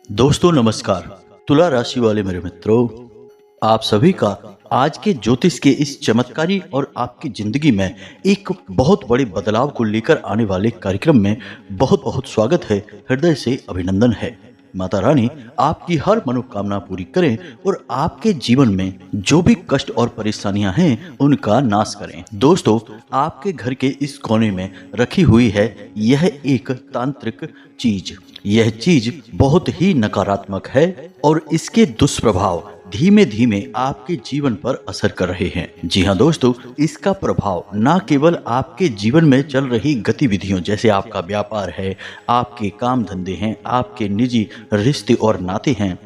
दोस्तों नमस्कार। तुला राशि वाले मेरे मित्रों, आप सभी का आज के ज्योतिष के इस चमत्कारी और आपकी जिंदगी में एक बहुत बड़े बदलाव को लेकर आने वाले कार्यक्रम में बहुत बहुत स्वागत है। हृदय से अभिनंदन है। माता रानी आपकी हर मनोकामना पूरी करें और आपके जीवन में जो भी कष्ट और परेशानियां हैं उनका नाश करें। दोस्तों, आपके घर के इस कोने में रखी हुई है यह एक तांत्रिक चीज। यह चीज बहुत ही नकारात्मक है और इसके दुष्प्रभाव धीमे धीमे आपके जीवन पर असर कर रहे हैं। जी हाँ दोस्तों, इसका प्रभाव न केवल आपके जीवन में चल रही गतिविधियों जैसे आपका व्यापार है, आपके काम धंधे हैं, आपके निजी रिश्ते और नाते हैं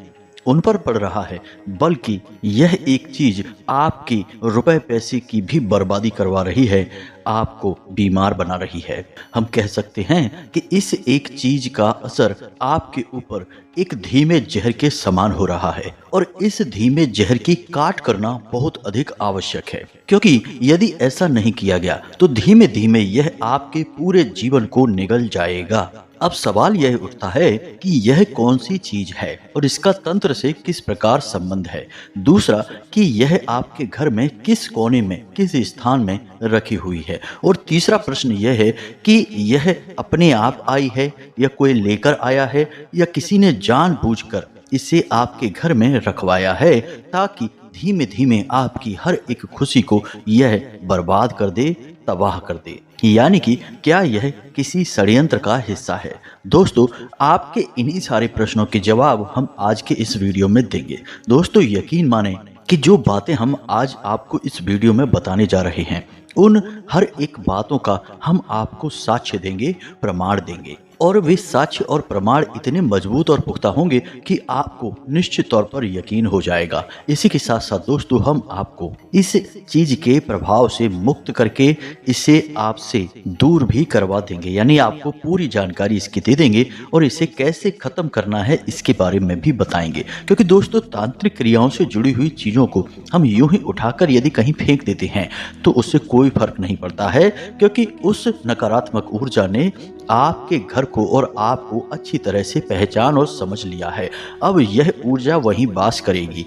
उन पर पड़ रहा है, बल्कि यह एक चीज आपकी रुपए पैसे की भी बर्बादी करवा रही है, आपको बीमार बना रही है। हम कह सकते हैं कि इस एक चीज का असर आपके ऊपर एक धीमे जहर के समान हो रहा है और इस धीमे जहर की काट करना बहुत अधिक आवश्यक है, क्योंकि यदि ऐसा नहीं किया गया तो धीमे धीमे यह आपके पूरे जीवन को निगल जाएगा। अब सवाल यह उठता है कि यह कौन सी चीज है और इसका तंत्र से किस प्रकार संबंध है। दूसरा कि यह आपके घर में किस कोने में किस स्थान में रखी हुई है। और तीसरा प्रश्न यह है कि यह अपने आप आई है या कोई लेकर आया है या किसी ने जानबूझकर इसे आपके घर में रखवाया है ताकि धीमे धीमे आपकी हर एक खुशी को यह बर्बाद कर दे, तबाह कर दे। यानी कि क्या यह किसी षड्यंत्र का हिस्सा है। दोस्तों, आपके इन्हीं सारे प्रश्नों के जवाब हम आज के इस वीडियो में देंगे। दोस्तों, यकीन माने कि जो बातें हम आज आपको इस वीडियो में बताने जा रहे हैं उन हर एक बातों का हम आपको साक्ष्य देंगे, प्रमाण देंगे और वे साक्ष्य और प्रमाण इतने मजबूत और पुख्ता होंगे कि आपको निश्चित तौर पर यकीन हो जाएगा। इसी के साथ साथ दोस्तों, हम आपको इस चीज के प्रभाव से मुक्त करके इसे आपसे दूर भी करवा देंगे, यानी आपको पूरी जानकारी इसकी दे देंगे और इसे कैसे खत्म करना है इसके बारे में भी बताएंगे। क्योंकि दोस्तों, तांत्रिक क्रियाओं से जुड़ी हुई चीजों को हम यूं ही उठाकर यदि कहीं फेंक देते हैं तो उससे कोई फर्क नहीं पड़ता है, क्योंकि उस नकारात्मक ऊर्जा ने आपके घर को और आपको अच्छी तरह से पहचान और समझ लिया है। अब यह ऊर्जा वहीं वास करेगी।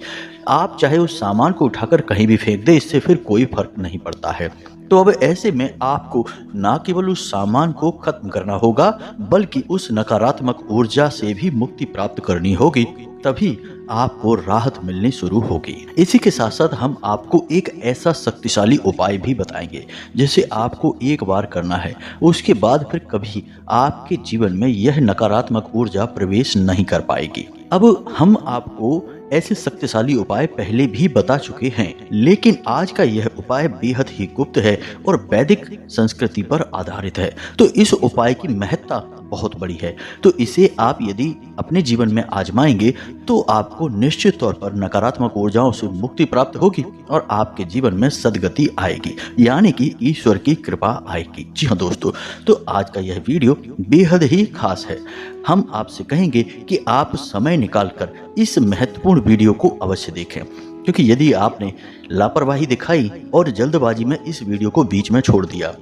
आप चाहे उस सामान को उठाकर कहीं भी फेंक दे, इससे फिर कोई फर्क नहीं पड़ता है। तो अब ऐसे में आपको ना केवल उस सामान को खत्म करना होगा बल्कि उस नकारात्मक ऊर्जा से भी मुक्ति प्राप्त करनी होगी, तभी आपको राहत मिलनी शुरू होगी। इसी के साथ साथ हम आपको एक ऐसा शक्तिशाली उपाय भी बताएंगे जिसे आपको एक बार करना है, उसके बाद फिर कभी आपके जीवन में यह नकारात्मक ऊर्जा प्रवेश नहीं कर पाएगी। अब हम आपको ऐसे शक्तिशाली उपाय पहले भी बता चुके हैं, लेकिन आज का यह उपाय बेहद ही गुप्त है और वैदिक संस्कृति पर आधारित है। तो इस उपाय की महत्ता बहुत बड़ी है। तो इसे आप यदि अपने जीवन में आजमाएंगे तो आपको निश्चित तौर पर नकारात्मक ऊर्जाओं से मुक्ति प्राप्त होगी और आपके जीवन में सद्गति आएगी, यानी कि ईश्वर की कृपा आएगी। जी हाँ दोस्तों, तो आज का यह वीडियो बेहद ही खास है। हम आपसे कहेंगे कि आप समय निकालकर इस महत्वपूर्ण वीडियो को अवश्य देखें, क्योंकि यदि आपने लापरवाही दिखाई और जल्दबाजी में इस वीडियो को बीच में छोड़ दिया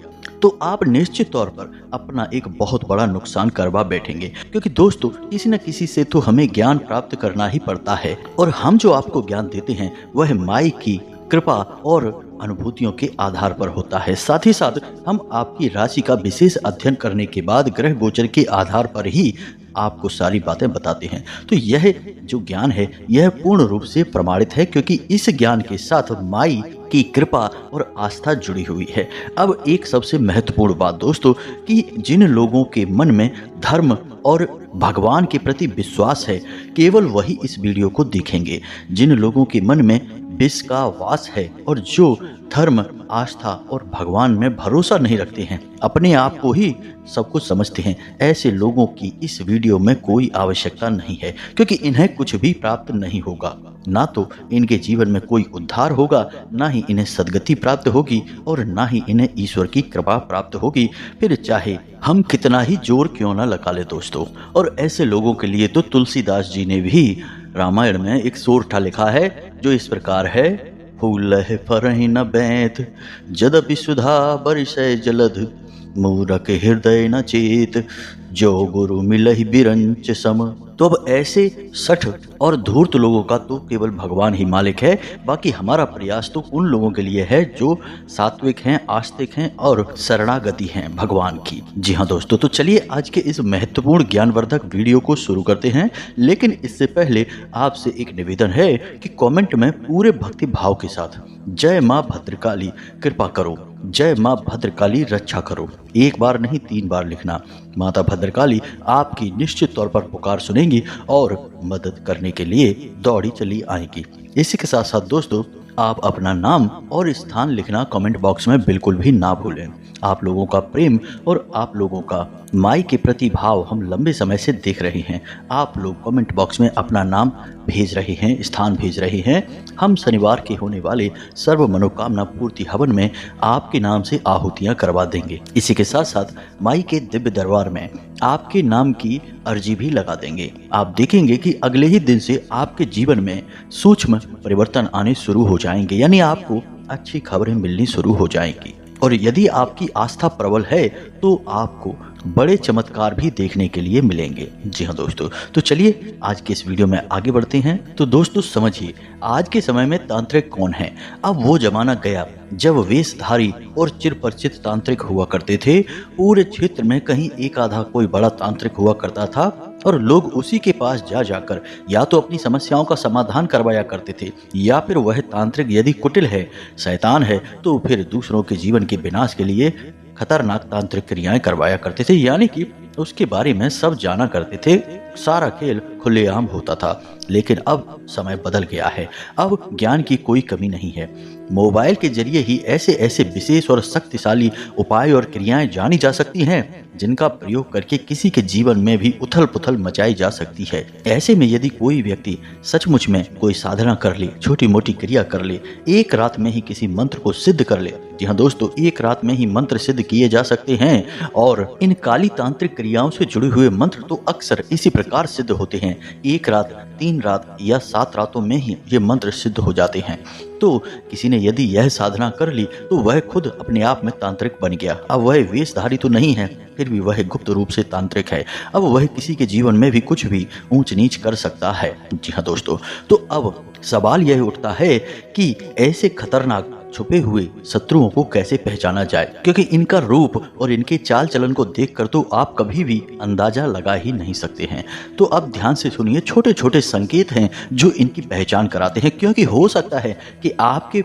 तो आप निश्चित तौर पर अपना एक बहुत बड़ा नुकसान करवा बैठेंगे। क्योंकि दोस्तों, किसी न किसी से तो हमें ज्ञान प्राप्त करना ही पड़ता है और हम जो आपको ज्ञान देते हैं वह माई की कृपा और अनुभूतियों के आधार पर होता है। साथ ही साथ हम आपकी राशि का विशेष अध्ययन करने के बाद ग्रह गोचर के आधार पर ही आपको सारी बातें बताते हैं। तो यह जो ज्ञान है यह पूर्ण रूप से प्रमाणित है, क्योंकि इस ज्ञान के साथ माई की कृपा और आस्था जुड़ी हुई है। अब एक सबसे महत्वपूर्ण बात दोस्तों, कि जिन लोगों के मन में धर्म और भगवान के प्रति विश्वास है केवल वही इस वीडियो को देखेंगे। जिन लोगों के मन में विष का वास है और जो धर्म, आस्था और भगवान में भरोसा नहीं रखते हैं, अपने आप को ही सब कुछ समझते हैं, ऐसे लोगों की इस वीडियो में कोई आवश्यकता नहीं है, क्योंकि इन्हें कुछ भी प्राप्त नहीं होगा। ना तो इनके जीवन में कोई उद्धार होगा, ना ही इन्हें सद्गति प्राप्त होगी और ना ही इन्हें ईश्वर की कृपा प्राप्त होगी, फिर चाहे हम कितना ही जोर क्यों ना लगा ले दोस्तों। और ऐसे लोगों के लिए तो तुलसीदास जी ने भी रामायण में एक सोरठा लिखा है जो इस प्रकार है। फूल फरहि न बैत जदपि सुधा बरसै जलध मूरख हृदय न चेत, जो गुरु मिलहि बिरंच सम। तो अब ऐसे सठ और धूर्त लोगों का तो केवल भगवान ही मालिक है। बाकी हमारा प्रयास तो उन लोगों के लिए है जो सात्विक हैं, आस्तिक हैं और शरणागति हैं भगवान की। जी हाँ दोस्तों, तो चलिए आज के इस महत्वपूर्ण ज्ञानवर्धक वीडियो को शुरू करते हैं। लेकिन इससे पहले आपसे एक निवेदन है कि कमेंट में पूरे भक्ति भाव के साथ जय माँ भद्रकाली कृपा करो, जय माँ भद्रकाली रक्षा करो, एक बार नहीं 3 बार लिखना। माता भद्रकाली आपकी निश्चित तौर पर पुकार सुनेंगी और मदद करने के लिए दौड़ी चली आएगी। इसी के साथ साथ दोस्तों, आप अपना नाम और स्थान लिखना कमेंट बॉक्स में बिल्कुल भी ना भूलें। आप लोगों का प्रेम और आप लोगों का माई के प्रति भाव हम लंबे समय से देख रहे हैं। आप लोग कमेंट बॉक्स में अपना नाम भेज रहे हैं, स्थान भेज रहे हैं। हम शनिवार के होने वाले सर्व मनोकामना पूर्ति हवन में आपके नाम से आहुतियां करवा देंगे। इसी के साथ साथ माई के दिव्य दरबार में आपके नाम की अर्जी भी लगा देंगे। आप देखेंगे कि अगले ही दिन से आपके जीवन में सूक्ष्म परिवर्तन आने शुरू हो जाएंगे, यानी आपको अच्छी खबरें मिलनी शुरू हो जाएंगी। और यदि आपकी आस्था प्रबल है तो आपको बड़े चमत्कार भी देखने के लिए मिलेंगे। जी हाँ दोस्तों, तो चलिए आज के इस वीडियो में आगे बढ़ते हैं। तो दोस्तों समझिए, आज के समय में तांत्रिक कौन है। अब वो जमाना गया जब वेशधारी और चिरपरिचित तांत्रिक हुआ करते थे। पूरे क्षेत्र में कहीं एक आधा कोई बड़ा तांत्रिक हुआ करता था और लोग उसी के पास जाकर या तो अपनी समस्याओं का समाधान करवाया करते थे, या फिर वह तांत्रिक यदि कुटिल है, शैतान है, तो फिर दूसरों के जीवन के विनाश के लिए खतरनाक तांत्रिक क्रियाएं करवाया करते थे, यानी कि उसके बारे में सब जाना करते थे। सारा खेल खुलेआम होता था। लेकिन अब समय बदल गया है। अब ज्ञान की कोई कमी नहीं है। मोबाइल के जरिए ही ऐसे ऐसे विशेष और शक्तिशाली उपाय और क्रियाएं जानी जा सकती हैं जिनका प्रयोग करके किसी के जीवन में भी उथल पुथल मचाई जा सकती है। ऐसे में यदि कोई व्यक्ति सचमुच में कोई साधना कर ले, छोटी मोटी क्रिया कर ले, एक रात में ही किसी मंत्र को सिद्ध कर ले। जी हाँ दोस्तों, एक रात में ही मंत्र सिद्ध किए जा सकते हैं। और इन काली तांत्रिक क्रियाओं से जुड़े हुए मंत्र तो अक्सर इसी प्रकार सिद्ध होते हैं। एक रात, 3 रात या 7 रातों में ही ये मंत्र सिद्ध हो जाते हैं। तो किसी ने यदि यह साधना कर ली तो वह खुद अपने आप में तांत्रिक बन गया। अब वह वेशधारी तो नहीं है, फिर भी वह गुप्त रूप से तांत्रिक है। अब वह किसी के जीवन में भी कुछ भी ऊंच नीच कर सकता है। जी हाँ दोस्तों, तो अब सवाल यह उठता है कि ऐसे खतरनाक छुपे हुए शत्रुओं को कैसे पहचाना जाए, क्योंकि इनका रूप और इनके चाल चलन को देखकर तो आप कभी भी अंदाजा लगा ही नहीं सकते हैं। तो अब ध्यान से सुनिए, छोटे छोटे संकेत हैं जो इनकी पहचान कराते हैं, क्योंकि हो सकता है कि आपके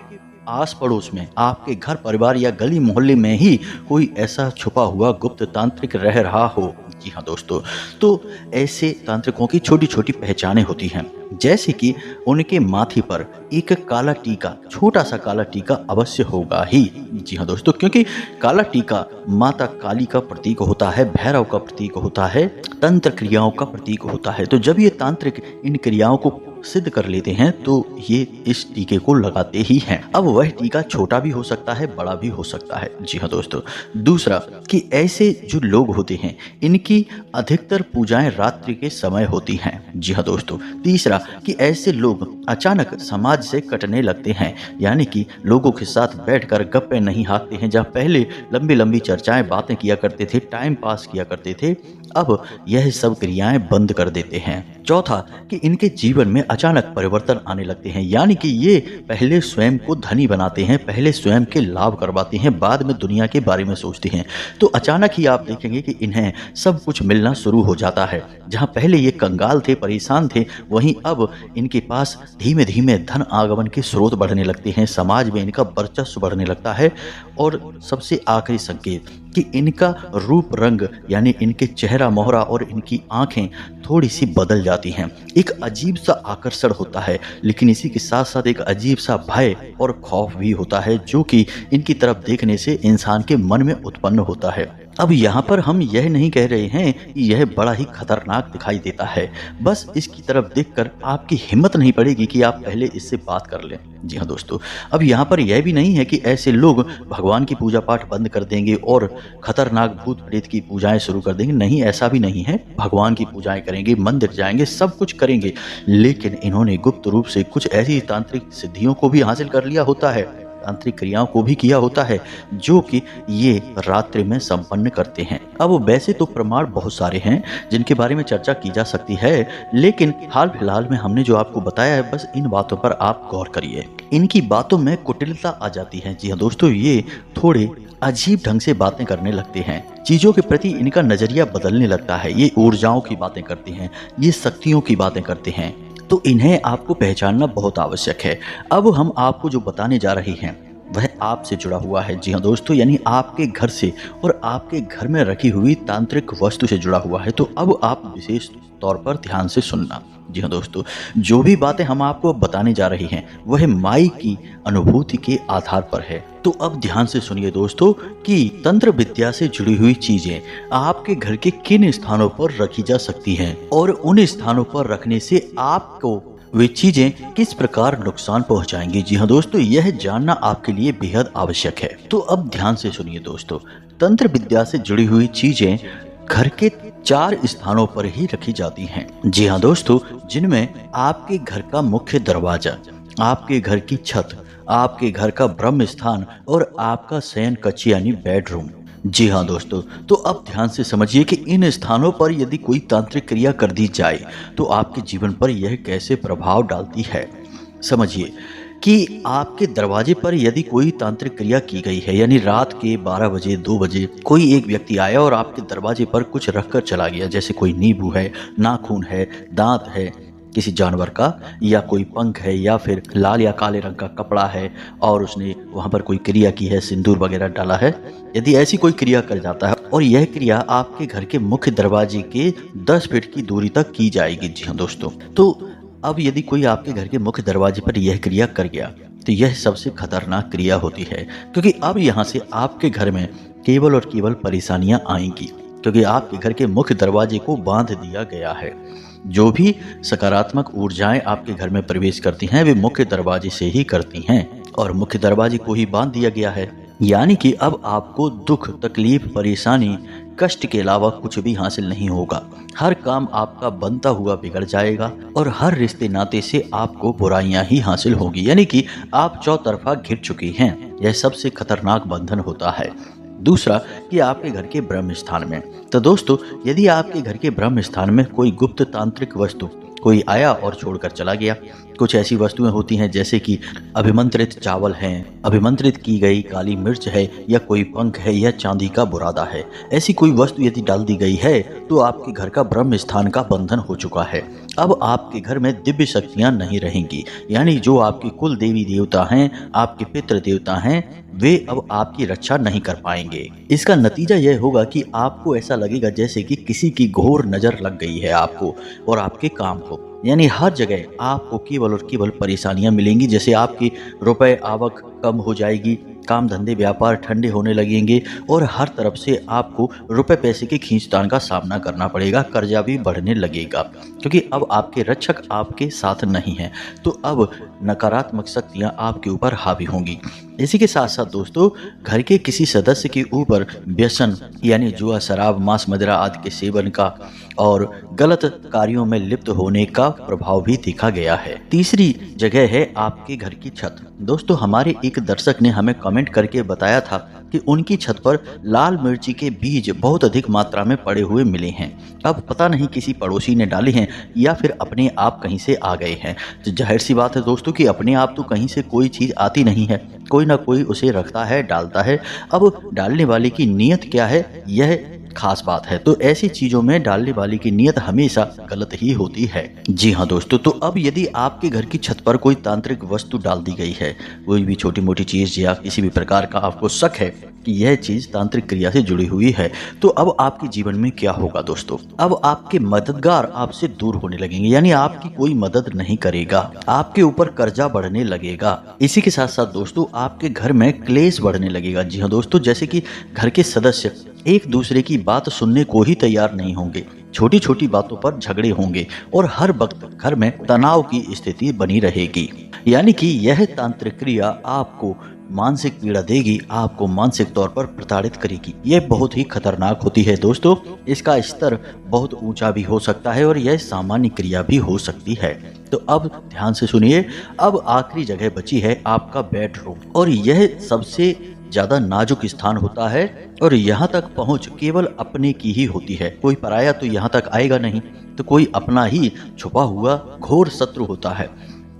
आस पड़ोस में, आपके घर परिवार या गली मोहल्ले में ही कोई ऐसा छुपा हुआ गुप्त तांत्रिक रह रहा हो। जी हाँ दोस्तों, तो ऐसे तांत्रिकों की छोटी छोटी पहचानें होती हैं, जैसे कि उनके माथे पर एक काला टीका, छोटा सा काला टीका अवश्य होगा ही। जी हाँ दोस्तों, क्योंकि काला टीका माता काली का प्रतीक होता है, भैरव का प्रतीक होता है, तंत्र क्रियाओं का प्रतीक होता है। तो जब ये तांत्रिक इन क्रियाओं को सिद्ध कर लेते हैं तो ये इस टीके को लगाते ही हैं। अब वह टीका छोटा भी हो सकता है, बड़ा भी हो सकता है। जी हाँ दोस्तों, दूसरा कि ऐसे जो लोग होते हैं इनकी अधिकतर पूजाएं रात्रि के समय होती हैं। जी हाँ दोस्तों, तीसरा कि ऐसे लोग अचानक समाज से कटने लगते हैं, यानी कि लोगों के साथ बैठकर गप्पे नहीं हाँकते हैं। जहाँ पहले लंबी लंबी चर्चाएं बातें किया करते थे, टाइम पास किया करते थे, अब यह सब क्रियाएं बंद कर देते हैं। चौथा कि इनके जीवन में अचानक परिवर्तन आने लगते हैं, यानी कि ये पहले स्वयं को धनी बनाते हैं, पहले स्वयं के लाभ करवाते हैं, बाद में दुनिया के बारे में सोचते हैं। तो अचानक ही आप देखेंगे कि इन्हें सब कुछ मिलना शुरू हो जाता है। जहां पहले ये कंगाल थे, परेशान थे, वहीं अब इनके पास धीमे धीमे धन आगमन के स्रोत बढ़ने लगते हैं, समाज में इनका वर्चस्व बढ़ने लगता है। और सबसे आखिरी संकेत कि इनका रूप रंग, यानी इनके चेहरा मोहरा और इनकी आंखें थोड़ी सी बदल जाती हैं। एक अजीब सा आकर्षण होता है, लेकिन इसी के साथ साथ एक अजीब सा भय और खौफ भी होता है, जो कि इनकी तरफ देखने से इंसान के मन में उत्पन्न होता है। अब यहाँ पर हम यह नहीं कह रहे हैं कि यह बड़ा ही खतरनाक दिखाई देता है, बस इसकी तरफ देखकर आपकी हिम्मत नहीं पड़ेगी कि आप पहले इससे बात कर लें। जी हाँ दोस्तों, अब यहाँ पर यह भी नहीं है कि ऐसे लोग भगवान की पूजा पाठ बंद कर देंगे और खतरनाक भूत प्रेत की पूजाएं शुरू कर देंगे। नहीं, ऐसा भी नहीं है। भगवान की पूजाएं करेंगे, मंदिर जाएंगे, सब कुछ करेंगे, लेकिन इन्होंने गुप्त रूप से कुछ ऐसी तांत्रिक सिद्धियों को भी हासिल कर लिया होता है। तांत्रिक क्रियाओं को भी किया होता है जो कि ये रात्रि में संपन्न करते हैं। अब वैसे तो प्रमाण बहुत सारे हैं जिनके बारे में चर्चा की जा सकती है, लेकिन हाल फिलहाल में हमने जो आपको बताया है बस इन बातों पर आप गौर करिए। इनकी बातों में कुटिलता आ जाती है। जी हाँ दोस्तों, ये थोड़े अजीब ढंग से बातें करने लगते हैं, चीजों के प्रति इनका नजरिया बदलने लगता है। ये ऊर्जाओं की बातें करते हैं, ये शक्तियों की बातें करते हैं, तो इन्हें आपको पहचानना बहुत आवश्यक है। अब हम आपको जो बताने जा रहे हैं वह आपसे जुड़ा हुआ है। जी हाँ दोस्तों, यानी आपके घर से और आपके घर में रखी हुई तांत्रिक वस्तु से जुड़ा हुआ है। तो अब आप विशेष तौर पर ध्यान से सुनना। जी हाँ दोस्तों, जो भी बातें हम आपको बताने जा रहे हैं वह माई की अनुभूति के आधार पर है। तो अब ध्यान से सुनिए दोस्तों कि तंत्र विद्या से जुड़ी हुई चीजें आपके घर के किन स्थानों पर रखी जा सकती हैं और उन स्थानों पर रखने से आपको वे चीजें किस प्रकार नुकसान पहुंचाएंगी। जी हाँ दोस्तों, यह जानना आपके लिए बेहद आवश्यक है। तो अब ध्यान से सुनिए दोस्तों, तंत्र विद्या से जुड़ी हुई चीजें घर के 4 स्थानों पर ही रखी जाती हैं। जी हाँ दोस्तों, जिनमें आपके घर का मुख्य दरवाजा, आपके घर की छत, आपके घर का ब्रह्म स्थान और आपका शयन कक्ष यानी बेडरूम। जी हाँ दोस्तों, तो अब ध्यान से समझिए कि इन स्थानों पर यदि कोई तांत्रिक क्रिया कर दी जाए तो आपके जीवन पर यह कैसे प्रभाव डालती है। समझिए कि आपके दरवाजे पर यदि कोई तांत्रिक क्रिया की गई है, यानी रात के 12 बजे 2 बजे कोई एक व्यक्ति आया और आपके दरवाजे पर कुछ रखकर चला गया, जैसे कोई नींबू है, नाखून है, दांत है किसी जानवर का, या कोई पंख है, या फिर लाल या काले रंग का कपड़ा है और उसने वहां पर कोई क्रिया की है, सिंदूर वगैरह डाला है, यदि ऐसी कोई क्रिया कर जाता है और यह क्रिया आपके घर के मुख्य दरवाजे के 10 फीट की दूरी तक की जाएगी। जी हाँ दोस्तों, तो अब यदि कोई आपके घर के मुख्य दरवाजे पर यह क्रिया कर गया तो यह सबसे खतरनाक क्रिया होती है, क्योंकि अब यहाँ से आपके घर में केवल और केवल परेशानियां आएंगी, क्योंकि आपके घर के मुख्य दरवाजे को बांध दिया गया है। जो भी सकारात्मक ऊर्जाएं आपके घर में प्रवेश करती हैं वे मुख्य दरवाजे से ही करती हैं, और मुख्य दरवाजे को ही बांध दिया गया है। यानी कि अब आपको दुख, तकलीफ, परेशानी, कष्ट के अलावा कुछ भी हासिल नहीं होगा। हर काम आपका बनता हुआ बिगड़ जाएगा और हर रिश्ते नाते से आपको बुराइयां ही हासिल होगी, यानी कि आप चौतरफा घिर चुकी हैं। यह सबसे खतरनाक बंधन होता है। दूसरा कि आपके घर के ब्रह्म स्थान में, तो दोस्तों यदि आपके घर के ब्रह्म स्थान में कोई गुप्त तांत्रिक वस्तु कोई आया और छोड़कर चला गया, कुछ ऐसी वस्तुएं होती हैं जैसे कि अभिमंत्रित चावल हैं, अभिमंत्रित की गई काली मिर्च है, या कोई पंख है, या चांदी का बुरादा है, ऐसी कोई वस्तु यदि डाल दी गई है तो आपके घर का ब्रह्म स्थान का बंधन हो चुका है। अब आपके घर में दिव्य शक्तियां नहीं रहेंगी, यानी जो आपके कुल देवी देवता हैं, आपके पितृ देवता हैं, वे अब आपकी रक्षा नहीं कर पाएंगे। इसका नतीजा यह होगा कि आपको ऐसा लगेगा जैसे कि किसी की घोर नजर लग गई है आपको और आपके काम को, यानी हर जगह आपको केवल और केवल परेशानियां मिलेंगी। जैसे आपकी रुपए आवक कम हो जाएगी, काम धंधे व्यापार ठंडे होने लगेंगे और हर तरफ से आपको रुपए पैसे के खींचतान का सामना करना पड़ेगा, कर्जा भी बढ़ने लगेगा, क्योंकि अब आपके रक्षक आपके साथ नहीं हैं। तो अब नकारात्मक शक्तियां आपके ऊपर हावी होंगी। इसी के साथ साथ दोस्तों, घर के किसी सदस्य के ऊपर व्यसन यानी जुआ, शराब, मांस, मदिरा आदि के सेवन का और गलत कार्यों में लिप्त होने का प्रभाव भी देखा गया है। तीसरी जगह है आपके घर की छत। दोस्तों, हमारे एक दर्शक ने हमें कमेंट करके बताया था कि उनकी छत पर लाल मिर्ची के बीज बहुत अधिक मात्रा में पड़े हुए मिले हैं। अब पता नहीं किसी पड़ोसी ने डाले हैं या फिर अपने आप कहीं से आ गए हैं। तो जाहिर सी बात है दोस्तों कि अपने आप तो कहीं से कोई चीज़ आती नहीं है, कोई ना कोई उसे रखता है, डालता है। अब डालने वाले की नीयत क्या है, यह खास बात है। तो ऐसी चीजों में डालने वाले की नीयत हमेशा गलत ही होती है। जी हाँ दोस्तों, तो अब यदि आपके घर की छत पर कोई तांत्रिक वस्तु डाल दी गई है, कोई भी छोटी मोटी चीज या किसी भी प्रकार का आपको शक है कि यह चीज तांत्रिक क्रिया से जुड़ी हुई है, तो अब आपके जीवन में क्या होगा दोस्तों? अब आपके मददगार आपसे दूर होने लगेंगे, यानी आपकी कोई मदद नहीं करेगा, आपके ऊपर कर्जा बढ़ने लगेगा। इसी के साथ साथ दोस्तों, आपके घर में क्लेश बढ़ने लगेगा। जी हाँ दोस्तों, जैसे कि घर के सदस्य एक दूसरे की बात सुनने को ही तैयार नहीं होंगे, छोटी छोटी बातों पर झगड़े होंगे और हर वक्त घर में तनाव की स्थिति बनी रहेगी। यानी कि यह तांत्रिक क्रिया आपको मानसिक पीड़ा देगी, आपको मानसिक तौर पर प्रताड़ित करेगी। यह बहुत ही खतरनाक होती है दोस्तों। इसका स्तर बहुत ऊंचा भी हो सकता है और यह सामान्य क्रिया भी हो सकती है। तो अब ध्यान से सुनिए, अब आखिरी जगह बची है आपका बेडरूम, और यह सबसे ज्यादा नाजुक स्थान होता है और यहाँ तक पहुँच केवल अपने की ही होती है। कोई पराया तो यहाँ तक आएगा नहीं, तो कोई अपना ही छुपा हुआ घोर शत्रु होता है।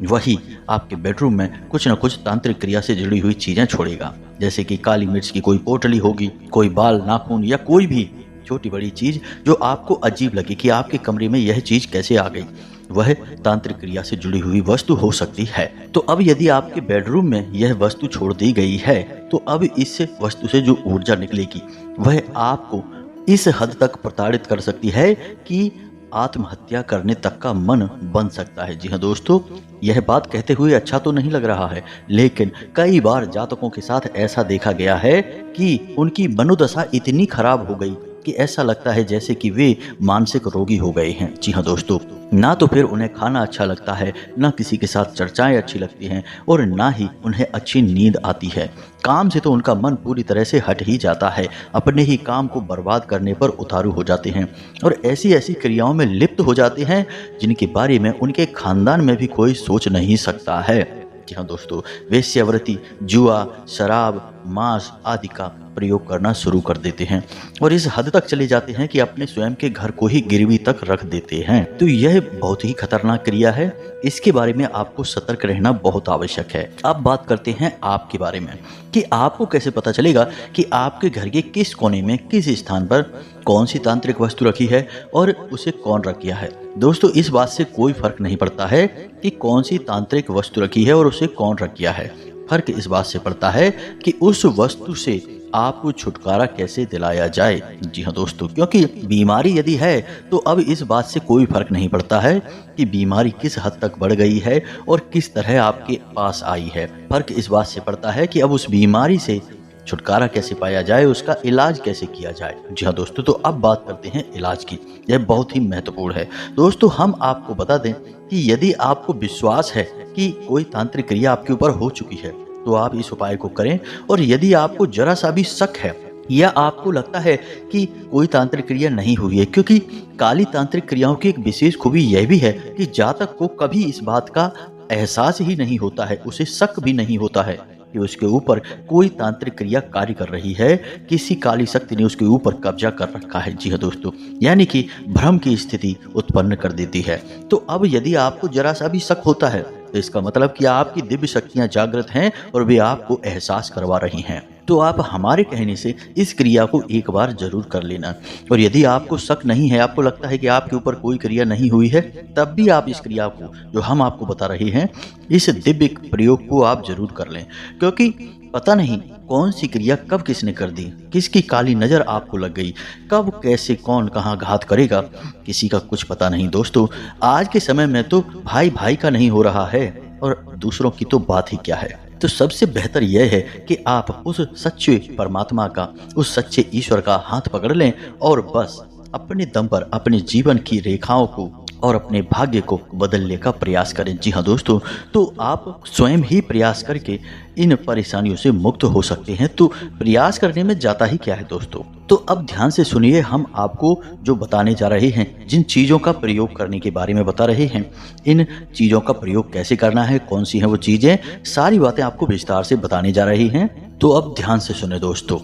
वही आपके बेडरूम में कुछ न कुछ तांत्रिक क्रिया से जुड़ी हुई चीजें छोड़ेगा, जैसे कि काली मिर्च की कोई पोटली होगी, कोई बाल, नाखून या कोई भी छोटी बड़ी चीज जो आपको अजीब लगे कि आपके कमरे में यह चीज कैसे आ गई, वह तांत्रिक क्रिया से जुड़ी हुई वस्तु हो सकती है। तो अब यदि आपके बेडरूम में यह वस्तु छोड़ दी गई है, तो अब इस वस्तु से जो ऊर्जा निकलेगी वह आपको इस हद तक प्रताड़ित कर सकती है कि आत्महत्या करने तक का मन बन सकता है। जी हाँ दोस्तों, यह बात कहते हुए अच्छा तो नहीं लग रहा है, लेकिन कई बार जातकों के साथ ऐसा देखा गया है कि उनकी मनोदशा इतनी खराब हो गई कि ऐसा लगता है जैसे कि वे मानसिक रोगी हो गए हैं। जी हाँ दोस्तों, ना तो फिर उन्हें खाना अच्छा लगता है, ना किसी के साथ चर्चाएं अच्छी लगती हैं, और ना ही उन्हें अच्छी नींद आती है। काम से तो उनका मन पूरी तरह से हट ही जाता है, अपने ही काम को बर्बाद करने पर उतारू हो जाते हैं और ऐसी ऐसी क्रियाओं में लिप्त हो जाते हैं जिनके बारे में उनके खानदान में भी कोई सोच नहीं सकता है। जी हाँ दोस्तों, वेश्यावृत्ति, जुआ, शराब, मांस आदि का प्रयोग करना शुरू कर देते हैं और इस हद तक चले जाते हैं कि अपने स्वयं के घर को ही गिरवी तक रख देते हैं। तो यह बहुत ही खतरनाक क्रिया है, इसके बारे में आपको सतर्क रहना बहुत आवश्यक है। अब बात करते हैं आपके बारे में कि आपको कैसे पता चलेगा कि आपके घर के किस कोने में, किस स्थान पर कौन सी तांत्रिक वस्तु रखी है और उसे कौन रख गया है। दोस्तों, इस बात से कोई फर्क नहीं पड़ता है कि कौन सी तांत्रिक वस्तु रखी है और उसे कौन रख गया है। फर्क इस बात से पड़ता है कि उस वस्तु से आपको छुटकारा कैसे दिलाया जाए। जी हाँ दोस्तों, क्योंकि बीमारी यदि है तो अब इस बात से कोई फर्क नहीं पड़ता है कि बीमारी किस हद तक बढ़ गई है और किस तरह आपके पास आई है। फर्क इस बात से पड़ता है कि अब उस बीमारी से छुटकारा कैसे पाया जाए, उसका इलाज कैसे किया जाए। जी हाँ दोस्तों, तो अब बात करते हैं इलाज की। यह बहुत ही महत्वपूर्ण है दोस्तों। हम आपको बता दें कि यदि आपको विश्वास है कि कोई तांत्रिक क्रिया आपके ऊपर हो चुकी है तो आप इस उपाय को करें, और यदि आपको जरा सा भी शक है या आपको लगता है कि कोई तांत्रिक क्रिया नहीं हुई है, क्योंकि काली तांत्रिक क्रियाओं की एक विशेष खूबी यह भी है कि जातक को कभी इस बात का एहसास ही नहीं होता है, उसे शक भी नहीं होता है कि उसके ऊपर कोई तांत्रिक क्रिया कार्य कर रही है, किसी काली शक्ति ने उसके ऊपर कब्जा कर रखा है। जी हाँ दोस्तों, यानी कि भ्रम की स्थिति उत्पन्न कर देती है। तो अब यदि आपको जरा सा भी शक होता है तो इसका मतलब कि आपकी दिव्य शक्तियां जागृत हैं और वे आपको एहसास करवा रही हैं। तो आप हमारे कहने से इस क्रिया को एक बार जरूर कर लेना, और यदि आपको शक नहीं है, आपको लगता है कि आपके ऊपर कोई क्रिया नहीं हुई है, तब भी आप इस क्रिया को जो हम आपको बता रहे हैं, इस दिव्य प्रयोग को आप जरूर कर लें, क्योंकि पता नहीं कौन सी क्रिया कब किसने कर दी, किसकी काली नजर आपको लग गई, कब कैसे कौन कहाँ घात करेगा, किसी का कुछ पता नहीं। दोस्तों, आज के समय में तो भाई भाई का नहीं हो रहा है और दूसरों की तो बात ही क्या है। तो सबसे बेहतर यह है कि आप उस सच्चे परमात्मा का, उस सच्चे ईश्वर का हाथ पकड़ लें और बस अपने दम पर अपने जीवन की रेखाओं को और अपने भाग्य को बदलने का प्रयास करें। जी हाँ दोस्तों, तो आप स्वयं ही प्रयास करके इन परेशानियों से मुक्त हो सकते हैं। तो प्रयास करने में जाता ही क्या है दोस्तों। तो अब ध्यान से सुनिए, हम आपको जो बताने जा रहे हैं, जिन चीज़ों का प्रयोग करने के बारे में बता रहे हैं, इन चीज़ों का प्रयोग कैसे करना है, कौन सी हैं वो चीज़ें, सारी बातें आपको विस्तार से बताने जा रही हैं। तो अब ध्यान से सुने दोस्तों,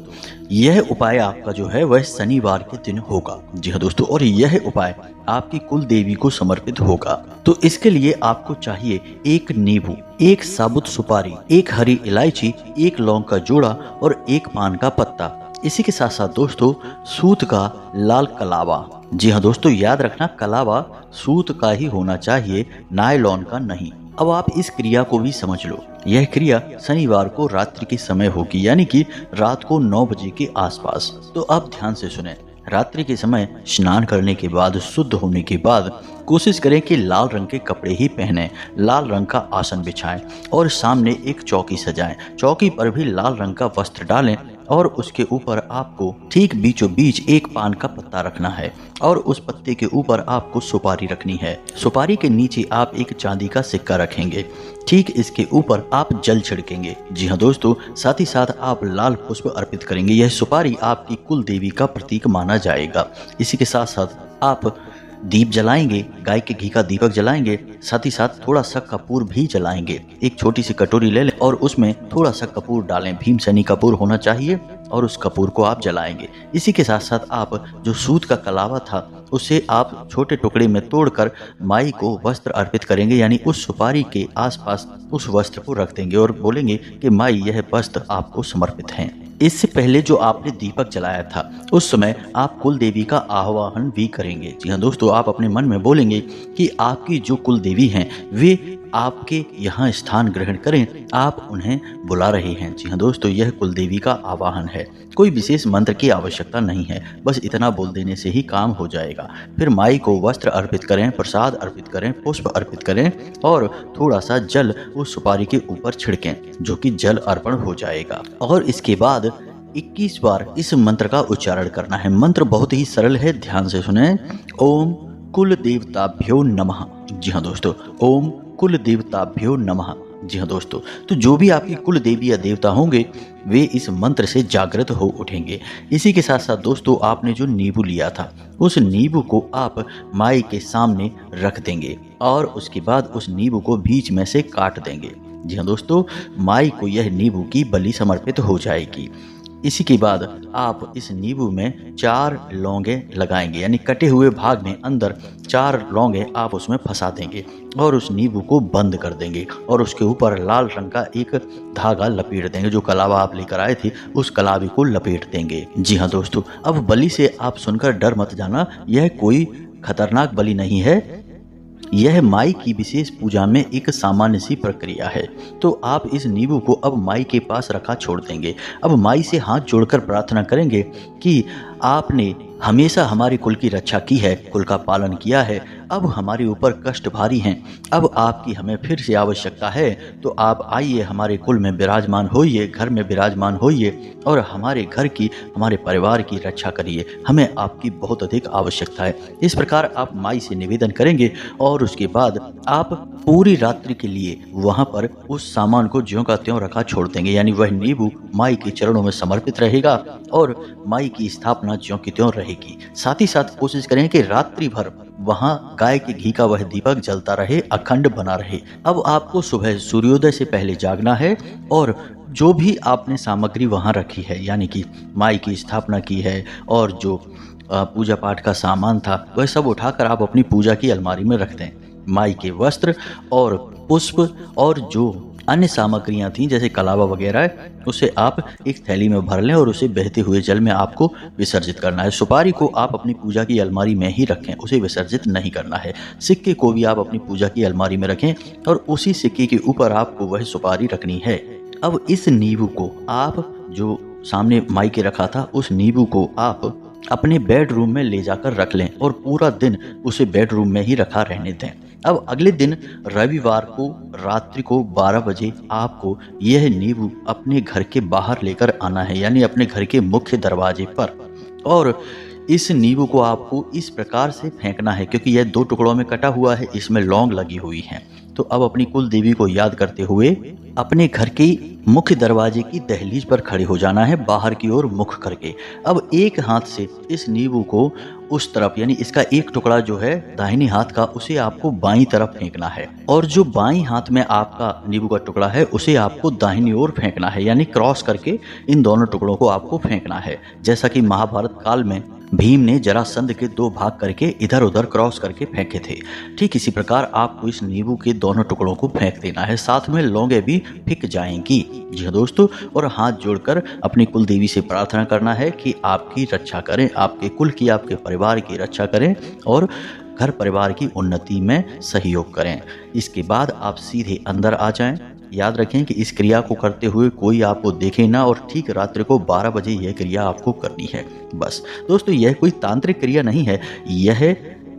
यह उपाय आपका जो है वह शनिवार के दिन होगा। जी हाँ दोस्तों, और यह उपाय आपकी कुल देवी को समर्पित होगा। तो इसके लिए आपको चाहिए एक नींबू, एक साबुत सुपारी, एक हरी इलायची, एक लौंग का जोड़ा और एक पान का पत्ता। इसी के साथ साथ दोस्तों, सूत का लाल कलावा। जी हाँ दोस्तों, याद रखना, कलावा सूत का ही होना चाहिए, नायलॉन का नहीं। अब आप इस क्रिया को भी समझ लो। यह क्रिया शनिवार को रात्रि के समय होगी, यानी कि रात को 9 बजे के आसपास। तो अब ध्यान से सुने, रात्रि के समय स्नान करने के बाद, शुद्ध होने के बाद कोशिश करें कि लाल रंग के कपड़े ही पहनें, लाल रंग का आसन बिछाएं और सामने एक चौकी सजाएं। चौकी पर भी लाल रंग का वस्त्र डालें और उसके ऊपर आपको ठीक बीचों बीच एक पान का पत्ता रखना है और उस पत्ते के ऊपर आपको सुपारी रखनी है। सुपारी के नीचे आप एक चांदी का सिक्का रखेंगे, ठीक इसके ऊपर आप जल छिड़केंगे। जी हाँ दोस्तों, साथ ही साथ आप लाल पुष्प अर्पित करेंगे। यह सुपारी आपकी कुल देवी का प्रतीक माना जाएगा। इसी के साथ साथ आप दीप जलाएंगे, गाय के घी का दीपक जलाएंगे, साथ ही साथ थोड़ा सा कपूर भी जलाएंगे। एक छोटी सी कटोरी ले लें और उसमें थोड़ा सा कपूर डालें, भीमसेनी कपूर होना चाहिए, और उस कपूर को आप जलाएंगे। इसी के साथ साथ आप जो सूत का कलावा था उसे आप छोटे टुकड़े में तोड़कर माई को वस्त्र अर्पित करेंगे, यानी उस सुपारी के आसपास उस वस्त्र को रख देंगे और बोलेंगे कि माई यह वस्त्र आपको समर्पित हैं। इससे पहले जो आपने दीपक जलाया था उस समय आप कुल देवी का आह्वान भी करेंगे। जी हाँ दोस्तों, आप अपने मन में बोलेंगे कि आपकी जो कुल देवी हैं वे आपके यहाँ स्थान ग्रहण करें, आप उन्हें बुला रहे हैं। जी हाँ दोस्तों, यह कुल देवी का आवाहन है। कोई विशेष मंत्र की आवश्यकता नहीं है, बस इतना बोल देने से ही काम हो जाएगा। फिर माई को वस्त्र अर्पित करें, प्रसाद अर्पित करें, पुष्प अर्पित करें और थोड़ा सा जल उस सुपारी के ऊपर छिड़कें, जो कि जल अर्पण हो जाएगा। और इसके बाद 21 बार इस मंत्र का उच्चारण करना है। मंत्र बहुत ही सरल है, ध्यान से सुने। ओम कुल देवताभ्यो नमः। जी हाँ दोस्तों, ओम कुल देवताभ्यो नमः। जी हाँ दोस्तों, तो जो भी आपकी कुल देवी या देवता होंगे वे इस मंत्र से जागृत हो उठेंगे। इसी के साथ साथ दोस्तों, आपने जो नींबू लिया था उस नींबू को आप माई के सामने रख देंगे और उसके बाद उस नींबू को बीच में से काट देंगे। जी हाँ दोस्तों, माई को यह नींबू की बलि समर्पित हो जाएगी। इसी के बाद आप इस नींबू में 4 लौंगे लगाएंगे, यानी कटे हुए भाग में अंदर 4 लौंगे आप उसमें फंसा देंगे और उस नींबू को बंद कर देंगे और उसके ऊपर लाल रंग का एक धागा लपेट देंगे। जो कलावा आप लेकर आए थे उस कलावे को लपेट देंगे। जी हाँ दोस्तों, अब बलि से आप सुनकर डर मत जाना, यह कोई खतरनाक बलि नहीं है। यह माई की विशेष पूजा में एक सामान्य सी प्रक्रिया है। तो आप इस नींबू को अब माई के पास रखा छोड़ देंगे। अब माई से हाथ जोड़कर प्रार्थना करेंगे कि आपने हमेशा हमारे कुल की रक्षा की है, कुल का पालन किया है। अब हमारे ऊपर कष्ट भारी हैं, अब आपकी हमें फिर से आवश्यकता है, तो आप आइए हमारे कुल में विराजमान होइए, घर में विराजमान होइए और हमारे घर की, हमारे परिवार की रक्षा करिए। हमें आपकी बहुत अधिक आवश्यकता है। इस प्रकार आप माई से निवेदन करेंगे और उसके बाद आप पूरी रात्रि के लिए वहां पर उस सामान को ज्यों का त्यों रखा छोड़ देंगे, यानी वह नींबू माई के चरणों में समर्पित रहेगा और माई की स्थापना ज्यों की त्यों रहेगी। साथ ही साथ कोशिश करें कि रात्रि भर वहां गाय के घी का वह दीपक जलता रहे, अखंड बना रहे। अब आपको सुबह सूर्योदय से पहले जागना है और जो भी आपने सामग्री वहां रखी है, यानी कि माई की स्थापना की है और जो पूजा पाठ का सामान था वह सब उठाकर आप अपनी पूजा की अलमारी में रख दें। माई के वस्त्र और पुष्प और जो अन्य सामग्रियां थी जैसे कलावा वगैरह, उसे आप एक थैली में भर लें और उसे बहते हुए जल में आपको विसर्जित करना है। सुपारी को आप अपनी पूजा की अलमारी में ही रखें, उसे विसर्जित नहीं करना है। सिक्के को भी आप अपनी पूजा की अलमारी में रखें और उसी सिक्के के ऊपर आपको वह सुपारी रखनी है। अब इस नींबू को आप जो सामने माई के रखा था उस नींबू को आप अपने बेडरूम में ले जाकर रख लें और पूरा दिन उसे बेडरूम में ही रखा रहने दें। अब अगले दिन रविवार को रात्रि को 12 बजे आपको यह नींबू अपने घर के बाहर लेकर आना है, यानी अपने घर के मुख्य दरवाजे पर। और इस नींबू को आपको इस प्रकार से फेंकना है, क्योंकि यह 2 टुकड़ों में कटा हुआ है, इसमें लौंग लगी हुई हैं। तो अब अपनी कुल देवी को याद करते हुए अपने घर के मुख्य दरवाजे की दहलीज पर खड़े हो जाना है, बाहर की ओर मुख करके। अब एक हाथ से इस नींबू को उस तरफ, यानी इसका एक टुकड़ा जो है दाहिनी हाथ का, उसे आपको बाईं तरफ फेंकना है और जो बाईं हाथ में आपका नींबू का टुकड़ा है उसे आपको दाहिनी ओर फेंकना है, यानी क्रॉस करके इन दोनों टुकड़ों को आपको फेंकना है। जैसा कि महाभारत काल में भीम ने जरासंध के 2 भाग करके इधर उधर क्रॉस करके फेंके थे, ठीक इसी प्रकार आपको इस नींबू के दोनों टुकड़ों को फेंक देना है। साथ में लौंगे भी फेंक जाएंगी। जी हाँ दोस्तों, और हाथ जोड़कर अपनी कुल देवी से प्रार्थना करना है कि आपकी रक्षा करें, आपके कुल की, आपके परिवार की रक्षा करें और घर परिवार की उन्नति में सहयोग करें। इसके बाद आप सीधे अंदर आ जाएं। याद रखें कि इस क्रिया को करते हुए कोई आपको देखे ना और ठीक रात्रि को 12 बजे यह क्रिया आपको करनी है। बस दोस्तों, यह कोई तांत्रिक क्रिया नहीं है, यह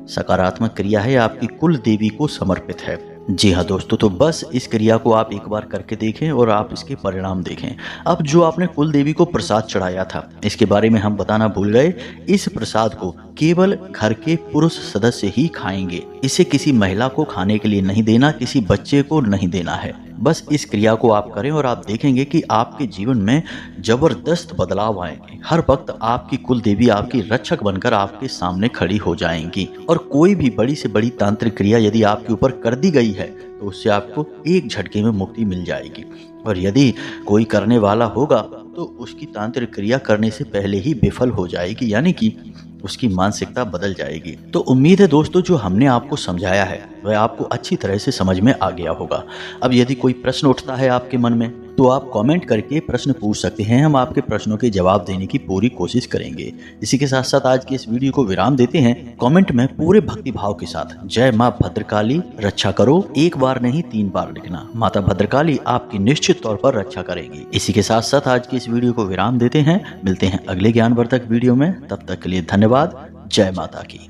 सकारात्मक क्रिया है, आपकी कुल देवी को समर्पित है। जी हाँ दोस्तों, तो बस इस क्रिया को आप एक बार करके देखें और आप इसके परिणाम देखें। अब जो आपने कुल देवी को प्रसाद चढ़ाया था, इसके बारे में हम बताना भूल गए। इस प्रसाद को केवल घर के पुरुष सदस्य ही खाएंगे। इसे किसी महिला को खाने के लिए नहीं देना, किसी बच्चे को नहीं देना है। बस इस क्रिया को आप करें और आप देखेंगे कि आपके जीवन में जबरदस्त बदलाव आएंगे। हर वक्त आपकी कुल देवी आपकी रक्षक बनकर आपके सामने खड़ी हो जाएंगी और कोई भी बड़ी से बड़ी तांत्रिक क्रिया यदि आपके ऊपर कर दी गई है तो उससे आपको एक झटके में मुक्ति मिल जाएगी। और यदि कोई करने वाला होगा तो उसकी तांत्रिक क्रिया करने से पहले ही विफल हो जाएगी, यानी कि उसकी मानसिकता बदल जाएगी। तो उम्मीद है दोस्तों जो हमने आपको समझाया है वह आपको अच्छी तरह से समझ में आ गया होगा। अब यदि कोई प्रश्न उठता है आपके मन में तो आप कमेंट करके प्रश्न पूछ सकते हैं, हम आपके प्रश्नों के जवाब देने की पूरी कोशिश करेंगे। इसी के साथ साथ आज की इस वीडियो को विराम देते हैं। कमेंट में पूरे भक्ति भाव के साथ जय माँ भद्रकाली रक्षा करो एक बार नहीं 3 बार लिखना। माता भद्रकाली आपकी निश्चित तौर पर रक्षा करेंगी। इसी के साथ साथ आज की इस वीडियो को विराम देते हैं। मिलते हैं अगले ज्ञानवर्धक वीडियो में, तब तक के लिए धन्यवाद। जय माता की।